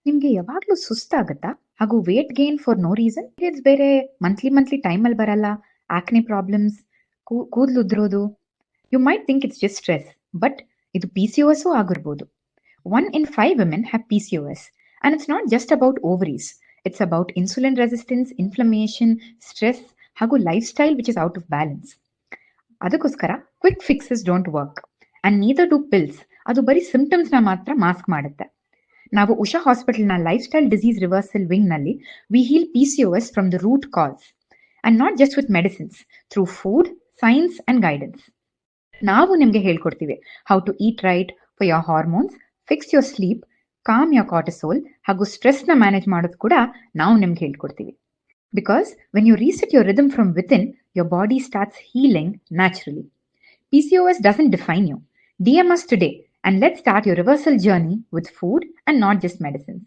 ನಿಮ್ಗೆ ಯಾವಾಗ್ಲೂ ಸುಸ್ತಾಗತ್ತಾ? ಹಾಗೂ weight gain for no reason? Periods ಬೇರೆ ಮಂತ್ಲಿ ಟೈಮಲ್ಲಿ ಬರಲ್ಲ, ಆಕ್ನೆ ಪ್ರಾಬ್ಲಮ್ಸ್, ಕೂದಲು ಉದ್ರೋದು. You might think it's just stress, but ಇದು PCOS ಆಗಿರ್ಬೋದು. 1 in 5 women have PCOS, and it's not just about ovaries. It's about insulin resistance, inflammation, stress, ಹಾಗೂ lifestyle which is out of balance. ಅದಕ್ಕೋಸ್ಕರ quick fixes don't work and neither do pills. ಅದು ಬರೀ ಸಿಂಪ್ಟಮ್ಸ್ನ ಮಾತ್ರ mask ಮಾಡುತ್ತೆ. ನಾವು ಉಷಾ ಹಾಸ್ಪಿಟಲ್ನ lifestyle disease reversal ವಿಂಗ್ನಲ್ಲಿ we heal PCOS from the root cause and not just with medicines, through food, science and guidance. ನಾವು ನಿಮಗೆ ಹೇಳ್ಕೊಡ್ತೀವಿ how to eat right for your hormones, fix your sleep, calm your cortisol, ಹಾಗೂ ಸ್ಟ್ರೆಸ್ನ manage ಮಾಡೋದು ಕೂಡ ನಾವು ನಿಮ್ಗೆ ಹೇಳ್ಕೊಡ್ತೀವಿ. Because when you reset your rhythm from within, your body starts healing naturally. PCOS doesn't define you. DM us today and let's start your reversal journey with food and not just medicines.